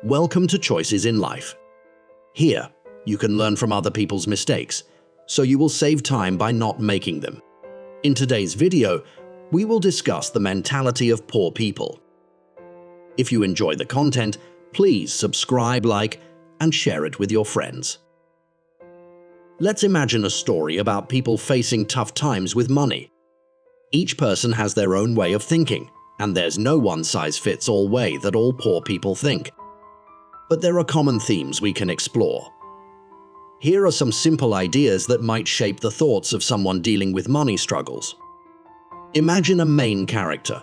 Welcome to Choices in Life. Here, you can learn from other people's mistakes, so you will save time by not making them. In today's video, we will discuss the mentality of poor people. If you enjoy the content, please subscribe, like, and share it with your friends. Let's imagine a story about people facing tough times with money. Each person has their own way of thinking, and there's no one-size-fits-all way that all poor people think. But there are common themes we can explore. Here are some simple ideas that might shape the thoughts of someone dealing with money struggles. Imagine a main character.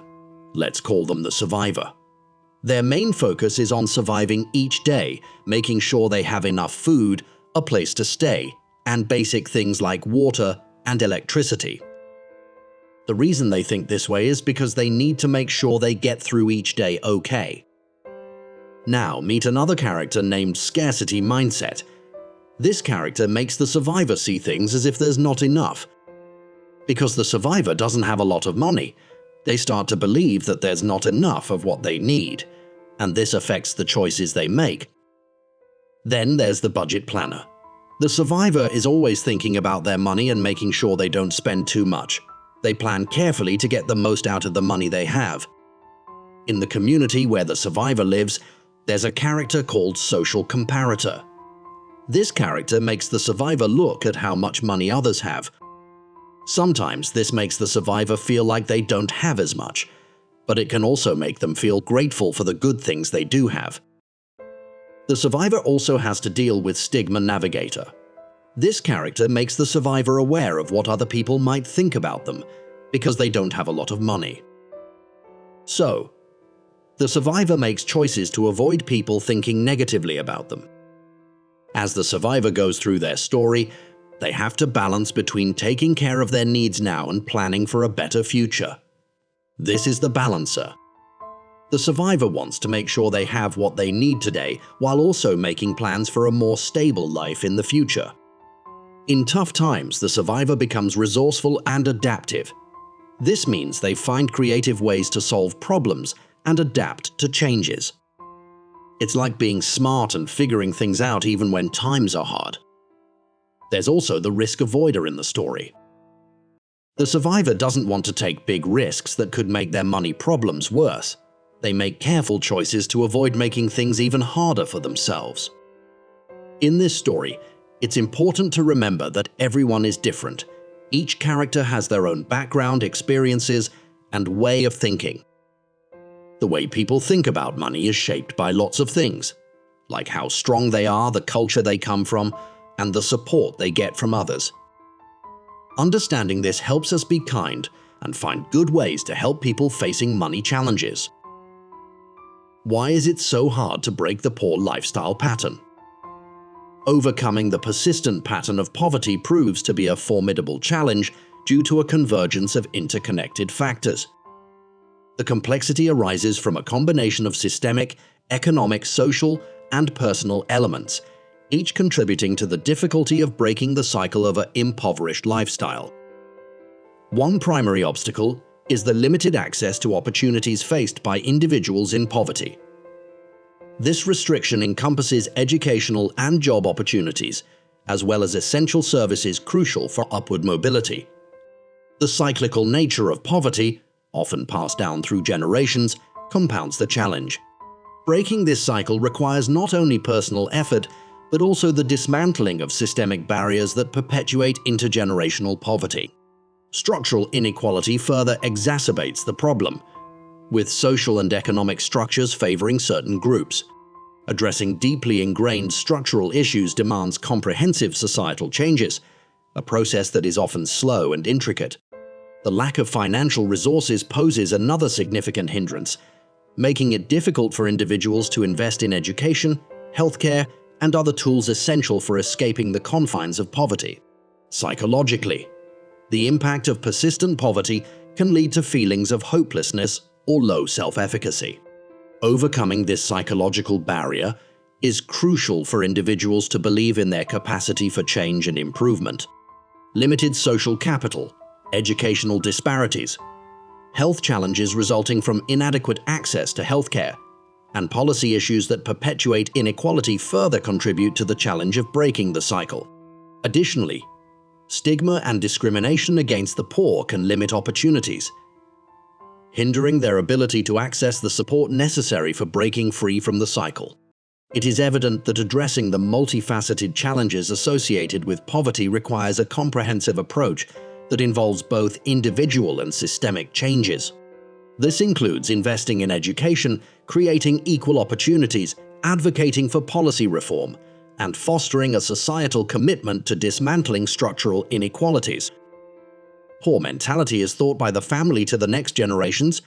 Let's call them the survivor. Their main focus is on surviving each day, making sure they have enough food, a place to stay, and basic things like water and electricity. The reason they think this way is because they need to make sure they get through each day okay. Now meet another character named Scarcity Mindset. This character makes the survivor see things as if there's not enough. Because the survivor doesn't have a lot of money, they start to believe that there's not enough of what they need, and this affects the choices they make. Then there's the budget planner. The survivor is always thinking about their money and making sure they don't spend too much. They plan carefully to get the most out of the money they have. In the community where the survivor lives, there's a character called Social Comparator. This character makes the survivor look at how much money others have. Sometimes this makes the survivor feel like they don't have as much, but it can also make them feel grateful for the good things they do have. The survivor also has to deal with Stigma Navigator. This character makes the survivor aware of what other people might think about them because they don't have a lot of money. So, the survivor makes choices to avoid people thinking negatively about them. As the survivor goes through their story, they have to balance between taking care of their needs now and planning for a better future. This is the balancer. The survivor wants to make sure they have what they need today while also making plans for a more stable life in the future. In tough times, the survivor becomes resourceful and adaptive. This means they find creative ways to solve problems and adapt to changes. It's like being smart and figuring things out even when times are hard. There's also the risk avoider in the story. The survivor doesn't want to take big risks that could make their money problems worse. They make careful choices to avoid making things even harder for themselves. In this story, it's important to remember that everyone is different. Each character has their own background, experiences, and way of thinking. The way people think about money is shaped by lots of things, like how strong they are, the culture they come from, and the support they get from others. Understanding this helps us be kind and find good ways to help people facing money challenges. Why is it so hard to break the poor lifestyle pattern? Overcoming the persistent pattern of poverty proves to be a formidable challenge due to a convergence of interconnected factors. The complexity arises from a combination of systemic, economic, social, and personal elements, each contributing to the difficulty of breaking the cycle of an impoverished lifestyle. One primary obstacle is the limited access to opportunities faced by individuals in poverty. This restriction encompasses educational and job opportunities, as well as essential services crucial for upward mobility. The cyclical nature of poverty, often passed down through generations, compounds the challenge. Breaking this cycle requires not only personal effort, but also the dismantling of systemic barriers that perpetuate intergenerational poverty. Structural inequality further exacerbates the problem, with social and economic structures favoring certain groups. Addressing deeply ingrained structural issues demands comprehensive societal changes, a process that is often slow and intricate. The lack of financial resources poses another significant hindrance, making it difficult for individuals to invest in education, healthcare, and other tools essential for escaping the confines of poverty. Psychologically, the impact of persistent poverty can lead to feelings of hopelessness or low self-efficacy. Overcoming this psychological barrier is crucial for individuals to believe in their capacity for change and improvement. Limited social capital, educational disparities, health challenges resulting from inadequate access to healthcare, and policy issues that perpetuate inequality further contribute to the challenge of breaking the cycle. Additionally, stigma and discrimination against the poor can limit opportunities, hindering their ability to access the support necessary for breaking free from the cycle. It is evident that addressing the multifaceted challenges associated with poverty requires a comprehensive approach that involves both individual and systemic changes. This includes investing in education, creating equal opportunities, advocating for policy reform, and fostering a societal commitment to dismantling structural inequalities. Poor mentality is taught by the family to the next generations.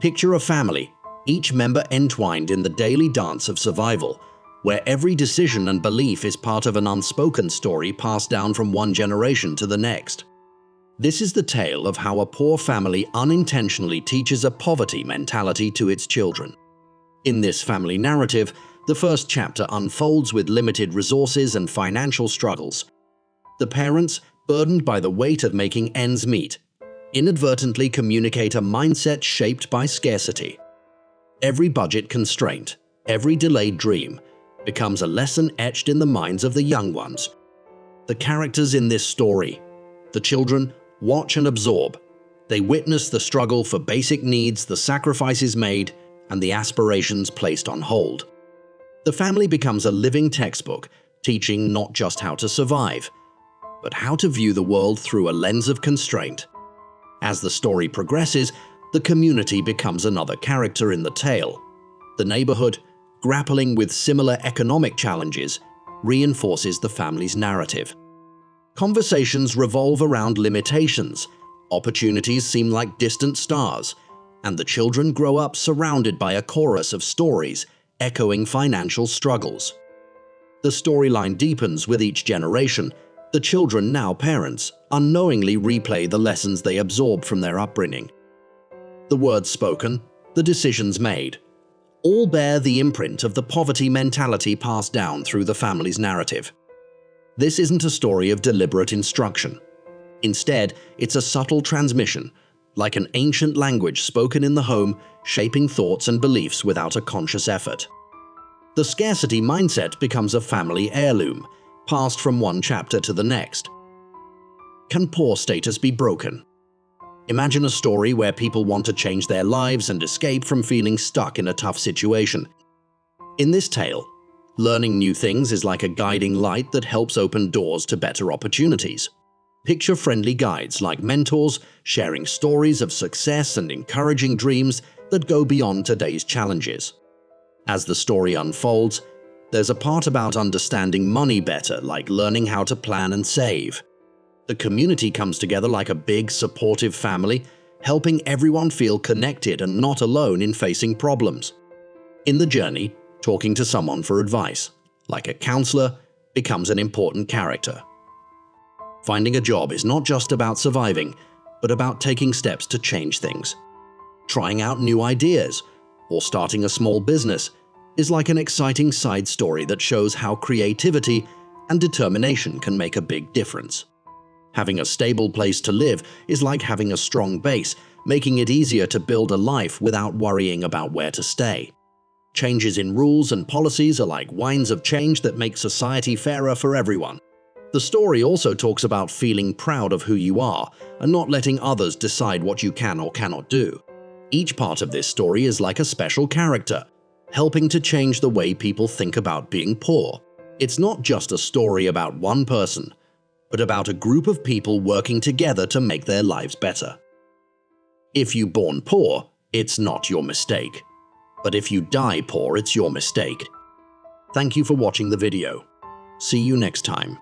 Picture a family, each member entwined in the daily dance of survival, where every decision and belief is part of an unspoken story passed down from one generation to the next. This is the tale of how a poor family unintentionally teaches a poverty mentality to its children. In this family narrative, the first chapter unfolds with limited resources and financial struggles. The parents, burdened by the weight of making ends meet, inadvertently communicate a mindset shaped by scarcity. Every budget constraint, every delayed dream, becomes a lesson etched in the minds of the young ones. The characters in this story, the children, watch and absorb. They witness the struggle for basic needs, the sacrifices made, and the aspirations placed on hold. The family becomes a living textbook, teaching not just how to survive, but how to view the world through a lens of constraint. As the story progresses, the community becomes another character in the tale. The neighborhood, grappling with similar economic challenges, reinforces the family's narrative. Conversations revolve around limitations, opportunities seem like distant stars, and the children grow up surrounded by a chorus of stories echoing financial struggles. The storyline deepens with each generation. The children, now parents, unknowingly replay the lessons they absorb from their upbringing. The words spoken, the decisions made, all bear the imprint of the poverty mentality passed down through the family's narrative. This isn't a story of deliberate instruction. Instead, it's a subtle transmission, like an ancient language spoken in the home, shaping thoughts and beliefs without a conscious effort. The scarcity mindset becomes a family heirloom, passed from one chapter to the next. Can poor status be broken? Imagine a story where people want to change their lives and escape from feeling stuck in a tough situation. In this tale, learning new things is like a guiding light that helps open doors to better opportunities. Picture-friendly guides like mentors, sharing stories of success and encouraging dreams that go beyond today's challenges. As the story unfolds, there's a part about understanding money better, like learning how to plan and save. The community comes together like a big, supportive family, helping everyone feel connected and not alone in facing problems. In the journey, talking to someone for advice, like a counselor, becomes an important character. Finding a job is not just about surviving, but about taking steps to change things. Trying out new ideas or starting a small business is like an exciting side story that shows how creativity and determination can make a big difference. Having a stable place to live is like having a strong base, making it easier to build a life without worrying about where to stay. Changes in rules and policies are like winds of change that make society fairer for everyone. The story also talks about feeling proud of who you are and not letting others decide what you can or cannot do. Each part of this story is like a special character, helping to change the way people think about being poor. It's not just a story about one person, but about a group of people working together to make their lives better. If you're born poor, it's not your mistake. But if you die poor, it's your mistake. Thank you for watching the video. See you next time.